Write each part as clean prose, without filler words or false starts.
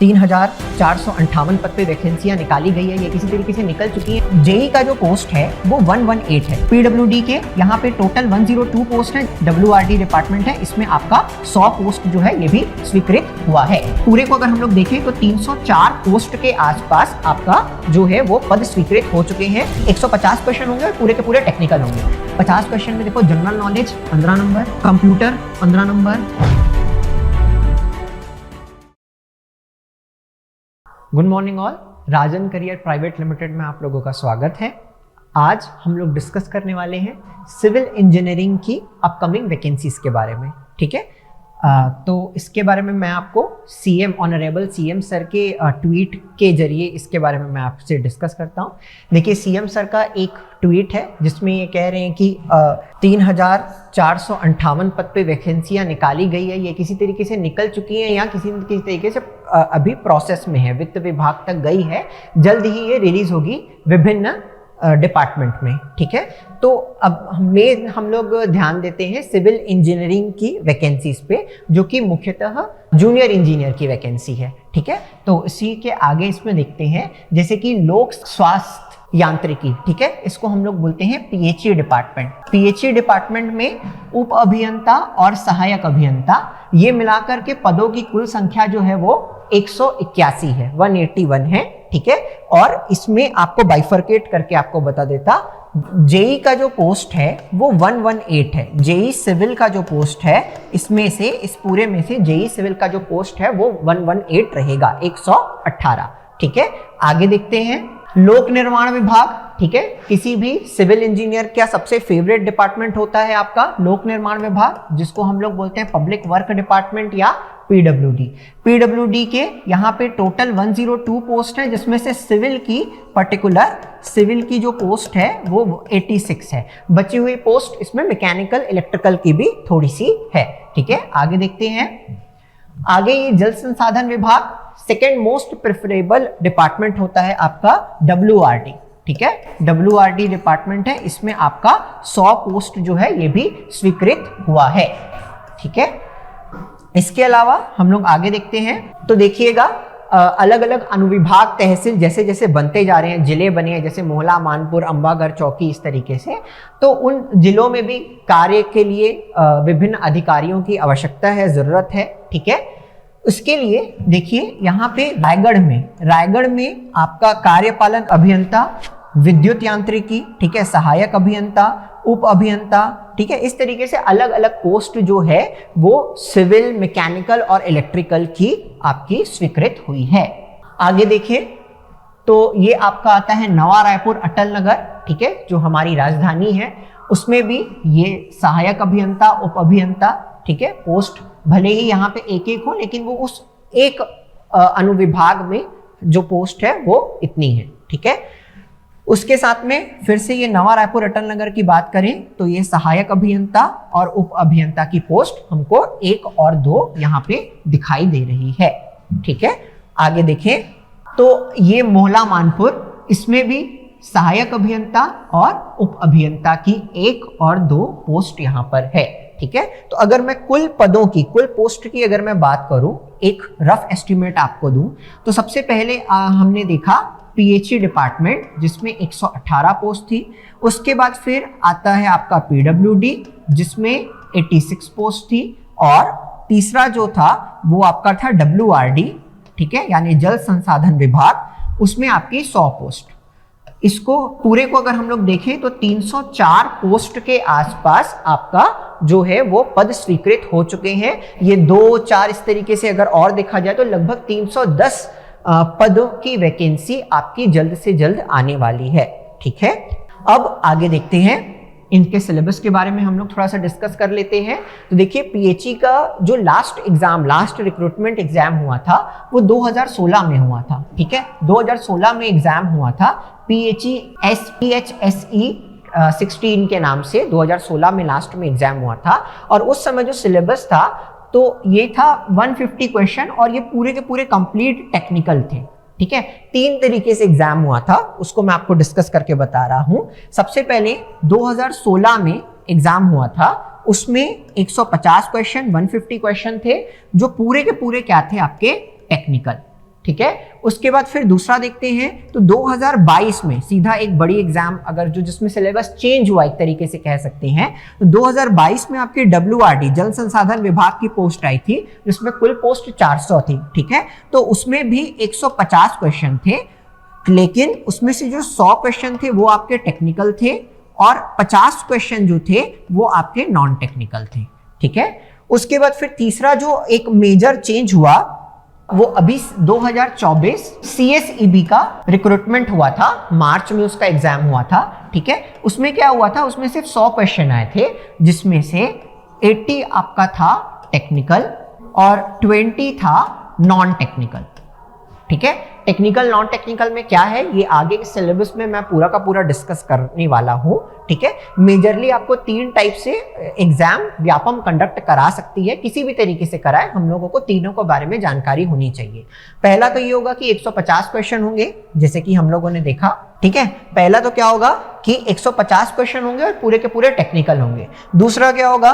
3,458 पद पे वैकेंसियां निकाली गई है, ये किसी तरीके से निकल चुकी है। जेई का जो पोस्ट है वो 118 है। पीडब्ल्यूडी के यहाँ पे टोटल 102 पोस्ट है। डब्ल्यूआरडी डिपार्टमेंट है, इसमें आपका 100 पोस्ट जो है ये भी स्वीकृत हुआ है। पूरे को अगर हम लोग देखें तो 304 पोस्ट के आसपास आपका जो है वो पद स्वीकृत हो चुके हैं। 150 क्वेश्चन होंगे और पूरे के पूरे टेक्निकल होंगे। 50 क्वेश्चन में देखो general knowledge 15 number, computer 15 number. Good morning all, Rajan career private limited में आप लोगों का स्वागत है। आज हम लोग डिस्कस करने वाले हैं सिविल इंजीनियरिंग की अपकमिंग वैकेंसीज के बारे में, ठीक है। तो इसके बारे में मैं आपको सीएम ऑनरेबल सीएम सर के ट्वीट के जरिए इसके बारे में मैं आपसे डिस्कस करता हूँ। देखिए, सीएम सर का एक ट्वीट है जिसमें ये कह रहे हैं कि 3,458 पद पे वैकेंसियां निकाली गई है, ये किसी तरीके से निकल चुकी है या किसी तरीके से अभी प्रोसेस में है, वित्त विभाग तक गई है, जल्द ही ये रिलीज होगी विभिन्न डिपार्टमेंट में, ठीक है। तो अब हम लोग ध्यान देते हैं सिविल इंजीनियरिंग की वैकेंसीज पे, जो कि मुख्यतः जूनियर इंजीनियर की वैकेंसी है, ठीक है। तो इसी के आगे इसमें देखते हैं जैसे कि लोक स्वास्थ्य यांत्रिकी, ठीक है, इसको हम लोग बोलते हैं पीएचई डिपार्टमेंट। पीएचई डिपार्टमेंट में उप अभियंता और सहायक अभियंता ये मिलाकर के पदों की कुल संख्या जो है वो 181 है, 181 है, ठीक है। और इसमें आपको बाइफरकेट करके आपको बता देता, जेई का जो पोस्ट है वो 118 है। जेई सिविल का जो पोस्ट है इसमें से, इस पूरे में से जेई सिविल का जो पोस्ट है वो 118 रहेगा, 118, ठीक है। आगे देखते हैं लोक निर्माण विभाग, ठीक है। किसी भी सिविल इंजीनियर का सबसे फेवरेट डिपार्टमेंट होता है आपका लोक निर्माण विभाग, जिसको हम लोग बोलते हैं पब्लिक वर्क डिपार्टमेंट या पीडब्ल्यूडी। पीडब्ल्यूडी के यहाँ पे टोटल 102 पोस्ट है, जिसमें से सिविल की जो पोस्ट है वो 86 है। बची हुई पोस्ट इसमें मैकेनिकल इलेक्ट्रिकल की भी थोड़ी सी है, ठीक है। आगे देखते हैं, आगे ये जल संसाधन विभाग सेकेंड मोस्ट प्रेफरेबल डिपार्टमेंट होता है आपका डब्ल्यूआरडी, ठीक है। डब्ल्यूआरडी डिपार्टमेंट है, इसमें आपका 100 पोस्ट जो है ये भी स्वीकृत हुआ है, ठीक है। इसके अलावा हम लोग आगे देखते हैं तो देखिएगा अलग अलग अनुविभाग तहसील जैसे जैसे बनते जा रहे हैं, जिले बने हैं जैसे मोहला, मानपुर, अंबागढ़, चौकी, इस तरीके से, तो उन जिलों में भी कार्य के लिए विभिन्न अधिकारियों की आवश्यकता है, जरूरत है, ठीक है। उसके लिए देखिए यहाँ पे रायगढ़ में आपका कार्यपालन अभियंता, विद्युत यांत्रिकी, ठीक है, सहायक अभियंता, उप अभियंता, ठीक है। इस तरीके से अलग अलग पोस्ट जो है वो सिविल, मैकेनिकल और इलेक्ट्रिकल की आपकी स्वीकृत हुई है। आगे देखिए तो ये आपका आता है नवा रायपुर अटल नगर, ठीक है, जो हमारी राजधानी है, उसमें भी ये सहायक अभियंता, उप अभियंता, ठीक है, पोस्ट भले ही यहाँ पे एक एक हो, लेकिन वो उस एक अनुविभाग में जो पोस्ट है वो इतनी है, ठीक है। उसके साथ में फिर से ये नवा रायपुर अटल नगर की बात करें तो ये सहायक अभियंता और उप अभियंता की पोस्ट हमको 1 और 2 यहाँ पे दिखाई दे रही है, ठीक है। आगे देखें तो ये मोहला मानपुर, इसमें भी सहायक अभियंता और उप अभियंता की 1 और 2 पोस्ट यहाँ पर है, ठीक है। तो अगर मैं कुल पदों की, कुल पोस्ट की अगर मैं बात करूं, एक रफ एस्टिमेट आपको दूं, तो सबसे पहले हमने देखा पीएचई डिपार्टमेंट जिसमें 118 पोस्ट थी। उसके बाद फिर आता है आपका पीडब्ल्यूडी जिसमें 86 पोस्ट थी, और तीसरा जो था वो आपका था डब्ल्यूआरडी, ठीक है, यानी जल संसाधन विभाग, उसमें आपकी 100 पोस्ट। इसको पूरे को अगर हम लोग देखें तो 304 पोस्ट के आसपास आपका जो है वो पद स्वीकृत हो चुके हैं। ये 2-4 इस तरीके से अगर और देखा जाए तो लगभग 310 पदों की वैकेंसी आपकी जल्द से जल्द आने वाली है, ठीक है। अब आगे देखते हैं इनके सिलेबस के बारे में, हम लोग थोड़ा सा डिस्कस कर लेते हैं। तो देखिए पीएचई का जो लास्ट रिक्रूटमेंट एग्जाम हुआ था वो 2016 में हुआ था, ठीक है। 2016 में एग्जाम हुआ था पीएचई PHSE 16 के नाम से, 2016 में लास्ट में एग्जाम हुआ था। और उस समय जो सिलेबस था तो ये था 150 क्वेश्चन, और ये पूरे के पूरे कंप्लीट टेक्निकल थे, ठीक है। 3 तरीके से एग्जाम हुआ था, उसको मैं आपको डिस्कस करके बता रहा हूं। सबसे पहले 2016 में एग्जाम हुआ था, उसमें 150 क्वेश्चन, 150 क्वेश्चन थे, जो पूरे के पूरे क्या थे आपके टेक्निकल, ठीक है। उसके बाद फिर दूसरा देखते हैं तो 2022 में सीधा एक बड़ी एग्जाम अगर जो जिसमें सिलेबस चेंज हुआ एक तरीके से कह सकते हैं, तो 2022 में आपकी WRD जल संसाधन विभाग की पोस्ट आई थी जिसमें कुल पोस्ट 400 थी, ठीक है। तो उसमें भी 150 क्वेश्चन थे, लेकिन उसमें से जो 100 क्वेश्चन थे वो आपके टेक्निकल थे और 50 क्वेश्चन जो थे वो आपके नॉन टेक्निकल थे, ठीक है। उसके बाद फिर तीसरा जो एक मेजर चेंज हुआ वो अभी 2024 CSEB का रिक्रूटमेंट हुआ था, मार्च में उसका एग्जाम हुआ था, ठीक है। उसमें क्या हुआ था, उसमें सिर्फ 100 क्वेश्चन आए थे जिसमें से 80 आपका था टेक्निकल और 20 था नॉन टेक्निकल, ठीक है। टेक्निकल नॉन टेक्निकल में क्या है ये आगे के सिलेबस में मैं पूरा का पूरा डिस्कस करने वाला हूं, ठीक है। मेजरली आपको 3 टाइप से एग्जाम व्यापम कंडक्ट करा सकती है, किसी भी तरीके से कराए, हम लोगों को तीनों के बारे में जानकारी होनी चाहिए। पहला तो ये होगा कि 150 क्वेश्चन होंगे जैसे कि हम लोगों ने देखा, ठीक है। पहला तो क्या होगा कि 150 क्वेश्चन होंगे और पूरे के पूरे टेक्निकल होंगे। दूसरा क्या होगा,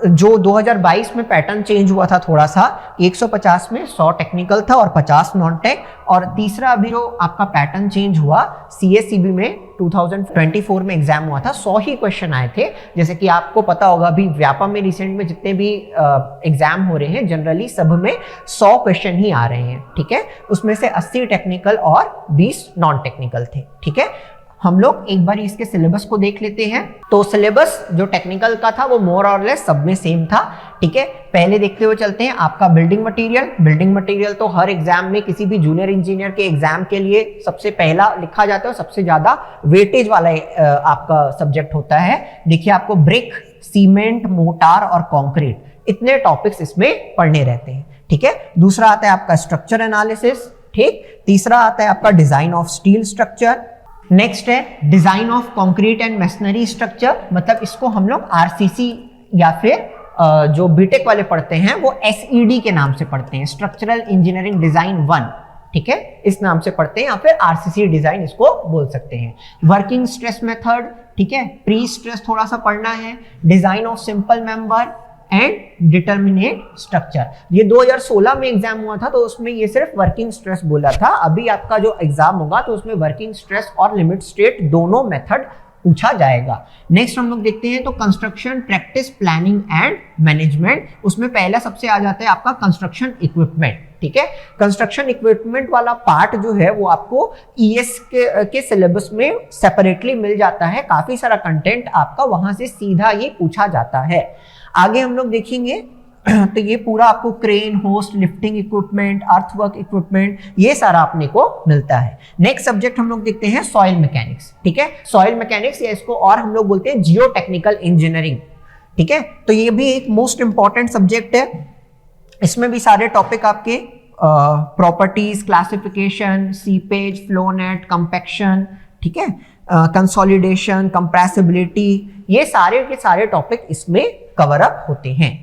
जो 2022 में पैटर्न चेंज हुआ था थोड़ा सा, 150 में 100 टेक्निकल था और 50 नॉन टेक। और तीसरा अभी जो आपका पैटर्न चेंज हुआ CSEB में 2024 में एग्जाम हुआ था, 100 ही क्वेश्चन आए थे। जैसे कि आपको पता होगा अभी व्यापम में रिसेंट में जितने भी एग्जाम हो रहे हैं जनरली सब में 100 क्वेश्चन ही आ रहे हैं, ठीक है। उसमें से 80 टेक्निकल और 20 नॉन टेक्निकल थे, ठीक है। हम लोग एक बार इसके सिलेबस को देख लेते हैं। तो सिलेबस जो टेक्निकल का था वो मोर और लेस सब में सेम था, ठीक है। पहले देखते हुए चलते हैं आपका बिल्डिंग मटेरियल। बिल्डिंग मटेरियल तो हर एग्जाम में किसी भी जूनियर इंजीनियर के एग्जाम के लिए सबसे पहला लिखा जाता है और सबसे ज्यादा वेटेज वाला आपका सब्जेक्ट होता है। देखिए आपको ब्रिक, सीमेंट, मोटार और कॉन्क्रीट इतने टॉपिक्स इसमें पढ़ने रहते हैं, ठीक है। दूसरा आता है आपका स्ट्रक्चर एनालिसिस, ठीक। तीसरा आता है आपका design of steel structure. Next है design of concrete and machinery structure, मतलब इसको हम लोग RCC या फिर जो बीटेक वाले पढ़ते हैं वो SED के नाम से पढ़ते हैं, स्ट्रक्चरल इंजीनियरिंग डिजाइन 1, ठीक है, इस नाम से पढ़ते हैं या फिर RCC डिजाइन इसको बोल सकते हैं। वर्किंग स्ट्रेस मेथड, ठीक है, प्री स्ट्रेस थोड़ा सा पढ़ना है, design of simple member and determinate structure. ये 2016 में एग्जाम हुआ था तो उसमें ये सिर्फ वर्किंग स्ट्रेस बोला था। अभी आपका जो एग्जाम होगा तो उसमें वर्किंग स्ट्रेस और लिमिट स्टेट दोनों मेथड पूछा जाएगा। नेक्स्ट हम लोग देखते हैं तो construction practice planning and management. उसमें पहला सबसे आ जाता है आपका कंस्ट्रक्शन इक्विपमेंट, ठीक है। कंस्ट्रक्शन इक्विपमेंट वाला पार्ट जो है वो आपको ES के सिलेबस में सेपरेटली मिल जाता है। काफी सारा कंटेंट आपका वहां से सीधा ही पूछा जाता है। आगे हम लोग देखेंगे तो ये पूरा आपको crane, host, lifting equipment, earthwork equipment ये सारा अपने को मिलता है। नेक्स्ट सब्जेक्ट हम लोग देखते हैं सॉइल मैकेनिक्स, ठीक है। सॉइल मैकेनिक्स या इसको और हम लोग बोलते हैं जियो टेक्निकल इंजीनियरिंग, ठीक है। तो ये भी एक मोस्ट इंपॉर्टेंट सब्जेक्ट है। इसमें भी सारे टॉपिक आपके properties, classification, seepage, flow net, compaction, ठीक है, कंसोलिडेशन, कंप्रेसिबिलिटी, ये सारे के सारे टॉपिक इसमें कवर अप होते हैं।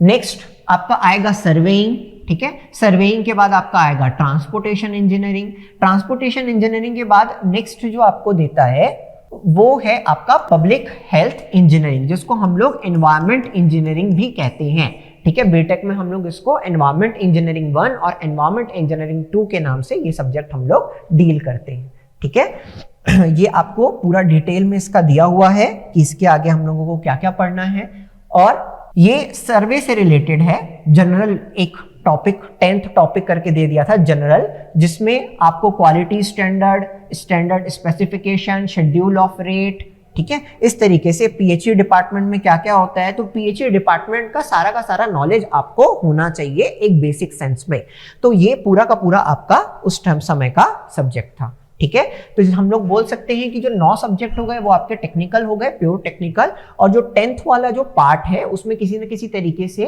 नेक्स्ट आपका आएगा सर्वेइंग, ठीक है। सर्वेइंग के बाद आपका आएगा ट्रांसपोर्टेशन इंजीनियरिंग। ट्रांसपोर्टेशन इंजीनियरिंग के बाद नेक्स्ट जो आपको देता है वो है आपका पब्लिक हेल्थ इंजीनियरिंग, जिसको हम लोग एनवायरमेंट इंजीनियरिंग भी कहते हैं, ठीक है। बीटेक में हम लोग इसको एनवायरमेंट इंजीनियरिंग 1 और एनवायरमेंट इंजीनियरिंग 2 के नाम से ये सब्जेक्ट हम लोग डील करते हैं, ठीक है। ये आपको पूरा डिटेल में इसका दिया हुआ है कि इसके आगे हम लोगों को क्या क्या पढ़ना है। और ये सर्वे से रिलेटेड है। जनरल एक टॉपिक 10th टॉपिक करके दे दिया था जनरल, जिसमें आपको quality standard, standard specification, schedule of rate, ठीक है, इस तरीके से PhD डिपार्टमेंट में क्या क्या होता है तो PhD डिपार्टमेंट का सारा नॉलेज आपको होना चाहिए एक बेसिक सेंस में। तो ये पूरा का पूरा आपका उस समय का सब्जेक्ट था, ठीक है। तो हम लोग बोल सकते हैं कि जो 9 सब्जेक्ट हो गए वो आपके टेक्निकल हो गए, प्योर टेक्निकल। और जो 10th वाला जो पार्ट है उसमें किसी न किसी तरीके से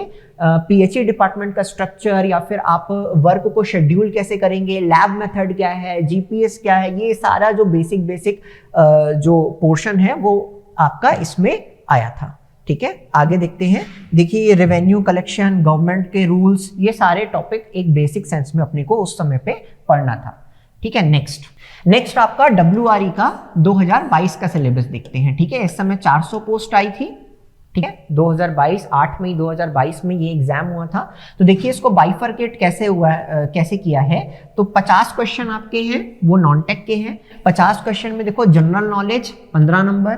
PhD डिपार्टमेंट का स्ट्रक्चर या फिर आप वर्क को शेड्यूल कैसे करेंगे, लैब मेथड क्या है, GPS क्या है, ये सारा जो बेसिक जो पोर्शन है वो आपका इसमें आया था, ठीक है। आगे देखते हैं। देखिए ये रेवेन्यू कलेक्शन, गवर्नमेंट के रूल्स, ये सारे टॉपिक एक बेसिक सेंस में अपने को उस समय पे पढ़ना था, ठीक है। नेक्स्ट आपका WRE का 2022 का सिलेबस देखते हैं, ठीक है। इस समय 400 पोस्ट आई थी, ठीक है। 2022 8 मई 2022 में ये एग्जाम हुआ था। तो देखिए इसको बाइफरकेट कैसे हुआ है, कैसे किया है। तो 50 क्वेश्चन आपके हैं वो नॉन टेक के हैं। 50 क्वेश्चन में देखो general knowledge 15 number,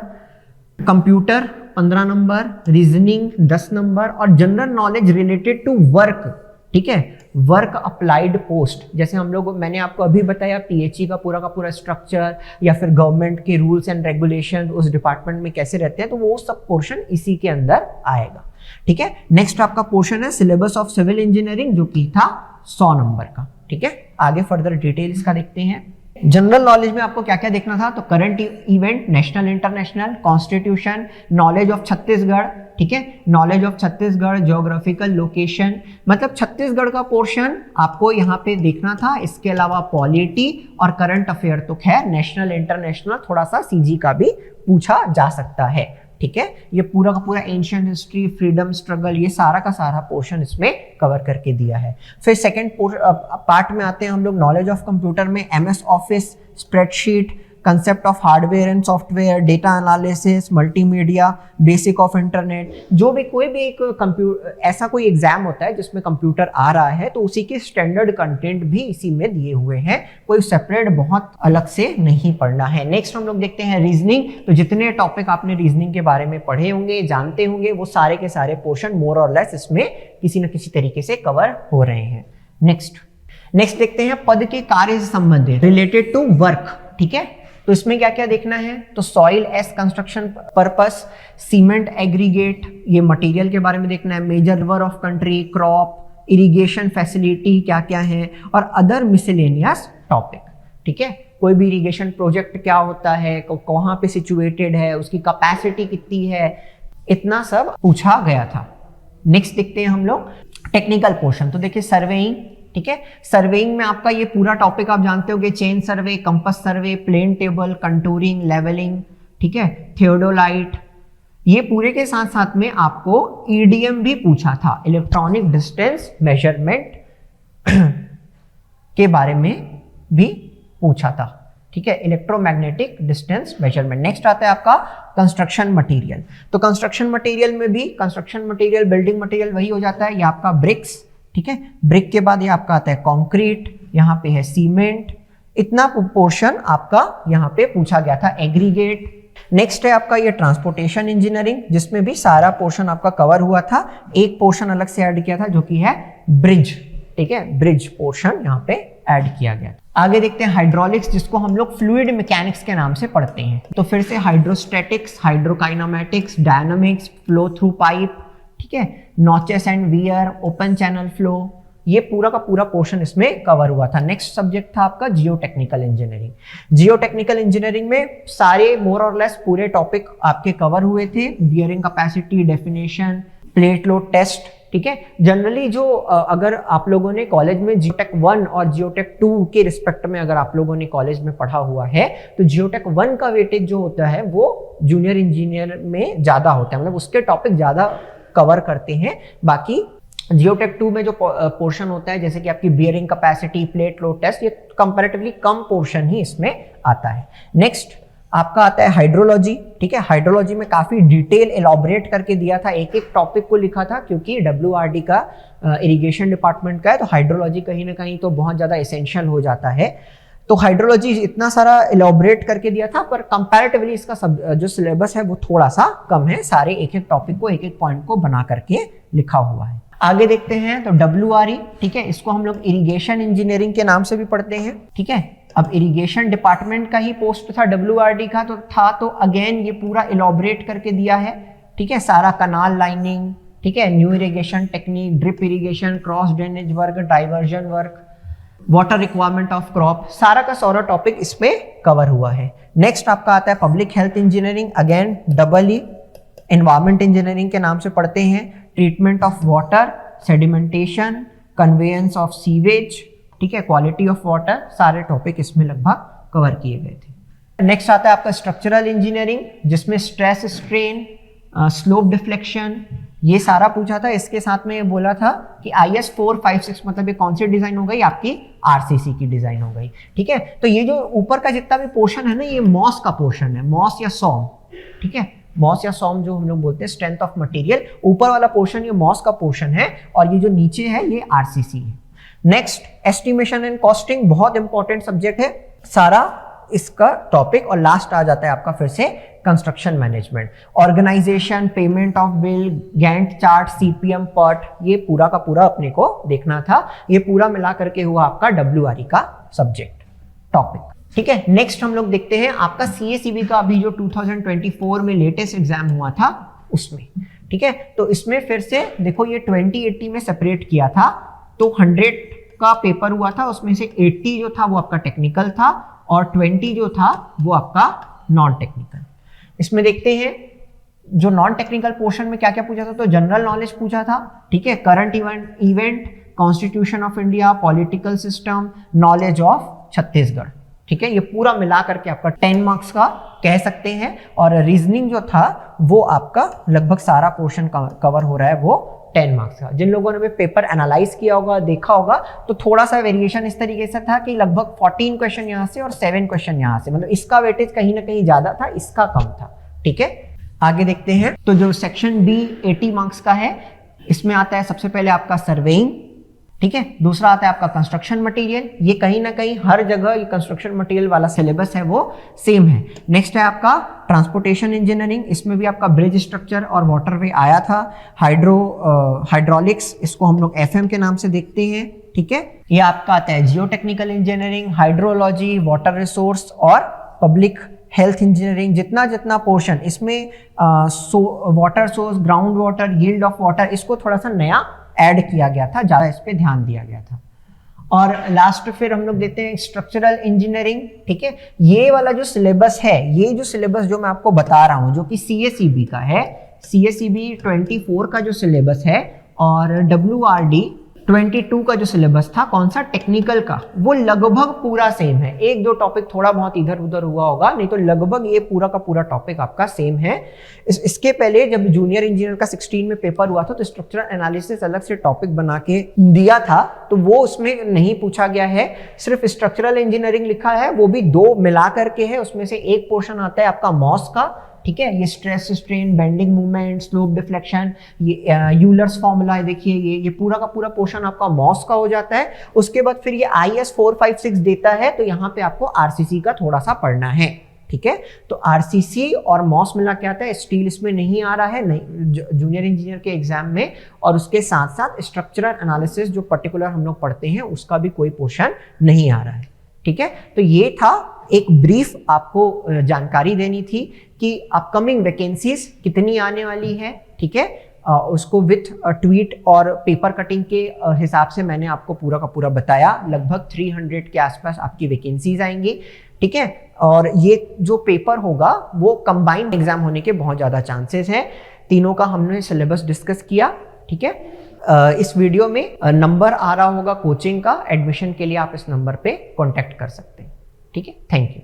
computer 15 number, reasoning 10 number और general knowledge related to work, ठीक है, वर्क अप्लाइड पोस्ट। जैसे हम लोग, मैंने आपको अभी बताया पीएचई का पूरा स्ट्रक्चर या फिर गवर्नमेंट के रूल्स एंड रेगुलेशन उस डिपार्टमेंट में कैसे रहते हैं, तो वो सब पोर्शन इसी के अंदर आएगा, ठीक है। नेक्स्ट आपका पोर्शन है सिलेबस ऑफ सिविल इंजीनियरिंग, जो कि था 100 नंबर का, ठीक है। आगे फर्दर डिटेल्स का देखते हैं। जनरल नॉलेज में आपको क्या क्या देखना था, तो current event, national international, constitution, knowledge of Chhattisgarh, ठीक है, knowledge of Chhattisgarh, geographical location, मतलब छत्तीसगढ़ का पोर्शन आपको यहाँ पे देखना था। इसके अलावा पॉलिटी और करंट अफेयर, तो खैर नेशनल इंटरनेशनल थोड़ा सा सीजी का भी पूछा जा सकता है, ठीक है। ये पूरा का पूरा एंशिएंट हिस्ट्री, फ्रीडम स्ट्रगल, ये सारा का सारा पोर्शन इसमें कवर करके दिया है। फिर सेकंड पार्ट में आते हैं हम लोग नॉलेज ऑफ कंप्यूटर में, MS office, spreadsheet, concept of hardware and software, data analysis, multimedia, basic of internet. जो भी कोई भी एक ऐसा कोई एग्जाम होता है जिसमें कंप्यूटर आ रहा है, तो उसी के स्टैंडर्ड कंटेंट भी इसी में दिए हुए हैं, कोई सेपरेट बहुत अलग से नहीं पढ़ना है। नेक्स्ट हम लोग देखते हैं रीजनिंग। तो जितने टॉपिक आपने रीजनिंग के बारे में पढ़े होंगे, जानते होंगे, वो सारे के सारे पोर्शन मोर और लेस इसमें किसी न किसी तरीके से कवर हो रहे हैं। नेक्स्ट देखते हैं पद के कार्य से संबंधित, रिलेटेड टू वर्क, ठीक है। तो इसमें क्या क्या देखना है, तो soil as construction purpose, cement aggregate, ये मटेरियल के बारे में देखना है, major river of country, crop, irrigation facility क्या क्या है, और अदर मिसलेनियस टॉपिक, ठीक है। कोई भी इरिगेशन प्रोजेक्ट क्या होता है, कहाँ पे सिचुएटेड है, उसकी कैपेसिटी कितनी है, इतना सब पूछा गया था। नेक्स्ट देखते हैं हम लोग टेक्निकल पोर्शन। तो देखिए सर्वेइंग, ठीक है। सर्वेइंग में आपका ये पूरा टॉपिक आप जानते होंगे, chain survey, compass survey, plane table, contouring, levelling, ठीक है, थियोडोलाइट, ये पूरे के साथ साथ में आपको ईडीएम भी पूछा था, इलेक्ट्रॉनिक डिस्टेंस मेजरमेंट के बारे में भी पूछा था, ठीक है, इलेक्ट्रोमैग्नेटिक डिस्टेंस मेजरमेंट। नेक्स्ट आता है आपका कंस्ट्रक्शन मटेरियल। तो कंस्ट्रक्शन मटेरियल में भी, कंस्ट्रक्शन मटेरियल, बिल्डिंग मटेरियल वही हो जाता है, ये आपका ब्रिक्स, ठीक है। ब्रिक के बाद ये आपका आता है कंक्रीट, यहाँ पे है सीमेंट, इतना पोर्शन आपका यहाँ पे पूछा गया था, एग्रीगेट। नेक्स्ट है आपका ये ट्रांसपोर्टेशन इंजीनियरिंग, जिसमें भी सारा पोर्शन आपका कवर हुआ था। एक पोर्शन अलग से ऐड किया था जो कि है ब्रिज, ठीक है, ब्रिज पोर्शन यहाँ पे ऐड किया गया। आगे देखते हैं हाइड्रोलिक्स, जिसको हम लोग फ्लूइड मैकेनिक्स के नाम से पढ़ते हैं। तो फिर से hydrostatics, hydrokinematics, dynamics, flow through pipe, ठीक है, notches and weir, open channel flow, ये पूरा का पूरा पोर्शन इसमें कवर हुआ था। नेक्स्ट सब्जेक्ट था आपका जियो टेक्निकल इंजीनियरिंग। जियो टेक्निकल इंजीनियरिंग में सारे मोर और लेस पूरे टॉपिक आपके कवर हुए थे, bearing capacity, definition, plate load test, ठीक है। जनरली जो अगर आप लोगों ने कॉलेज में जियोटेक 1 और जियोटेक 2 के रिस्पेक्ट में अगर आप लोगों ने कॉलेज में पढ़ा हुआ है, तो जियोटेक 1 का वेटेज जो होता है वो जूनियर इंजीनियर में ज्यादा होता है, मतलब उसके टॉपिक ज्यादा कवर करते हैं। बाकी जियोटेक 2 में जो पोर्शन होता है, जैसे कि आपकी bearing capacity, plate load test, ये कंपैरेटिवली कम पोर्शन ही इसमें आता है। नेक्स्ट आपका आता है हाइड्रोलॉजी, ठीक है। हाइड्रोलॉजी में काफी डिटेल एलॉबरेट करके दिया था, एक एक टॉपिक को लिखा था, क्योंकि डब्ल्यूआरडी का इरिगेशन डिपार्टमेंट का है, तो हाइड्रोलॉजी कहीं ना कहीं तो बहुत ज्यादा एसेंशियल हो जाता है। तो हाइड्रोलॉजी इतना सारा एलॉबरेट करके दिया था, पर कंपैरेटिवली इसका जो सिलेबस है वो थोड़ा सा कम है, सारे एक एक टॉपिक को, एक एक पॉइंट को बना करके लिखा हुआ है। आगे देखते हैं तो डब्ल्यूआरई, ठीक है, इसको हम लोग इरिगेशन इंजीनियरिंग के नाम से भी पढ़ते हैं, ठीक है। अब इरिगेशन डिपार्टमेंट का ही पोस्ट था डब्ल्यूआरडी का, तो अगेन ये पूरा एलॉबरेट करके दिया है, ठीक है, सारा कनाल लाइनिंग, ठीक है, new irrigation technique, drip irrigation, cross drainage work, diversion work, water requirement of crop, सारा का सारा टॉपिक इसमें कवर हुआ है। नेक्स्ट आपका आता है public health engineering, again double E, environment engineering के नाम से पढ़ते हैं, treatment of water, sedimentation, conveyance of sewage, ठीक है, क्वालिटी ऑफ वाटर, सारे टॉपिक इसमें लगभग कवर किए गए थे। नेक्स्ट आता है आपका स्ट्रक्चरल इंजीनियरिंग, जिसमें स्ट्रेस स्ट्रेन, स्लोप डिफ्लेक्शन, ये सारा पूछा था। इसके साथ में ये बोला था कि IS 456 मतलब ये कौन सी डिजाइन हो गई, आपकी RCC की डिजाइन हो गई, ठीक है। तो ये जो ऊपर का जितना भी पोर्शन है ना, ये मॉस का पोर्शन है, मॉस या सॉम, ठीक है, मॉस या सॉम जो हम लोग बोलते हैं स्ट्रेंथ ऑफ मटेरियल, ऊपर वाला पोर्शन ये मॉस का पोर्शन है और ये जो नीचे है ये आरसीसी है। नेक्स्ट एस्टिमेशन एंड कॉस्टिंग, बहुत इंपॉर्टेंट सब्जेक्ट है सारा इसका टॉपिक। और लास्ट आ जाता है आपका फिर से construction management, organisation, payment of bill, Gantt chart, CPM, PERT, ये पूरा का पूरा अपने को देखना था। ये पूरा मिला करके हुआ आपका WRE का सब्जेक्ट टॉपिक, ठीक है। नेक्स्ट हम लोग देखते हैं आपका CACB का अभी जो 2024 में लेटेस्ट एग्जाम हुआ था उसमें, ठीक है। तो इसमें फिर से देखो ये 2080 में सेपरेट किया था, तो 100 का पेपर हुआ था, उसमें से 80 जो था वो आपका टेक्निकल था और 20 जो था वो आपका नॉन टेक्निकल। इसमें देखते हैं जो नॉन टेक्निकल पोर्शन में क्या क्या पूछा था, तो जनरल नॉलेज पूछा था, ठीक है, current event, constitution of India, political system, knowledge of Chhattisgarh, ठीक है। ये पूरा मिला करके आपका 10 मार्क्स का कह सकते हैं। और रीजनिंग जो था वो आपका लगभग सारा पोर्शन कवर हो रहा है वो 10 मार्क्स का। जिन लोगों ने भी पेपर एनालाइज किया होगा, देखा होगा, तो थोड़ा सा वेरिएशन इस तरीके से था कि लगभग 14 क्वेश्चन यहाँ से और 7 क्वेश्चन यहाँ से, मतलब इसका वेटेज कहीं ना कहीं ज्यादा था, इसका कम था, ठीक है। आगे देखते हैं, तो जो सेक्शन B 80 मार्क्स का है, इसमें आता है सबसे पहले आपका सर्वेइंग, ठीक है। दूसरा आता है आपका कंस्ट्रक्शन मटेरियल, ये कहीं ना कहीं हर जगह ये कंस्ट्रक्शन मटेरियल वाला सिलेबस है वो सेम है। नेक्स्ट है आपका ट्रांसपोर्टेशन इंजीनियरिंग, इसमें भी आपका ब्रिज स्ट्रक्चर और वाटरवे आया था। हाइड्रोलिक्स, इसको हम लोग FM के नाम से देखते हैं, ठीक है। ये आपका आता है जियो technical engineering, hydrology, water resource और पब्लिक हेल्थ इंजीनियरिंग। जितना जितना पोर्शन इसमें water source, ground water, yield of water, इसको थोड़ा सा नया ऐड किया गया था, ज्यादा इस पे ध्यान दिया गया था। और लास्ट फिर हम लोग देते हैं स्ट्रक्चरल इंजीनियरिंग, ठीक है। ये वाला जो सिलेबस है, ये जो सिलेबस जो मैं आपको बता रहा हूं, जो कि CACB का है, CACB 24 का जो सिलेबस है और WRD 22 का जो सिलेबस था, कौन सा, टेक्निकल का, वो लगभग पूरा सेम है। एक दो टॉपिक थोड़ा बहुत इधर उधर हुआ होगा, नहीं तो लगभग ये पूरा का पूरा टॉपिक आपका सेम है। इसके पहले जब जूनियर इंजीनियर का 16 में पेपर हुआ था, तो स्ट्रक्चरल एनालिसिस अलग से टॉपिक बना के दिया था, तो वो उसमें नहीं पूछा गया है, सिर्फ स्ट्रक्चरल इंजीनियरिंग लिखा है, वो भी 2 मिला करके है। उसमें से एक पोर्शन आता है आपका मॉस का, ठीक है, ये stress strain, bending movement, slope deflection, ये यूलर्स फॉर्मूला है, देखिए ये पूरा का पूरा पोर्शन आपका मॉस का हो जाता है। उसके बाद फिर ये IS 456 देता है, तो यहाँ पे आपको RCC का थोड़ा सा पढ़ना है, ठीक है। तो RCC और मॉस मिला के आता है, स्टील इसमें नहीं आ रहा है, नहीं जूनियर इंजीनियर के एग्जाम में। और उसके साथ साथ स्ट्रक्चरल एनालिसिस जो पर्टिकुलर हम लोग पढ़ते हैं, उसका भी कोई पोर्शन नहीं आ रहा है, ठीक है। तो ये था एक ब्रीफ आपको जानकारी देनी थी कि अपकमिंग वैकेंसीज कितनी आने वाली है, ठीक है। उसको विथ ट्वीट और पेपर कटिंग के हिसाब से मैंने आपको पूरा का पूरा बताया। लगभग 300 के आसपास आपकी वैकेंसीज आएंगी, ठीक है। और ये जो पेपर होगा वो कंबाइंड एग्जाम होने के बहुत ज़्यादा चांसेस हैं। तीनों का हमने सिलेबस डिस्कस किया, ठीक है। इस वीडियो में नंबर आ रहा होगा कोचिंग का, एडमिशन के लिए आप इस नंबर पे कॉन्टैक्ट कर सकते हैं, ठीक है। Thank you.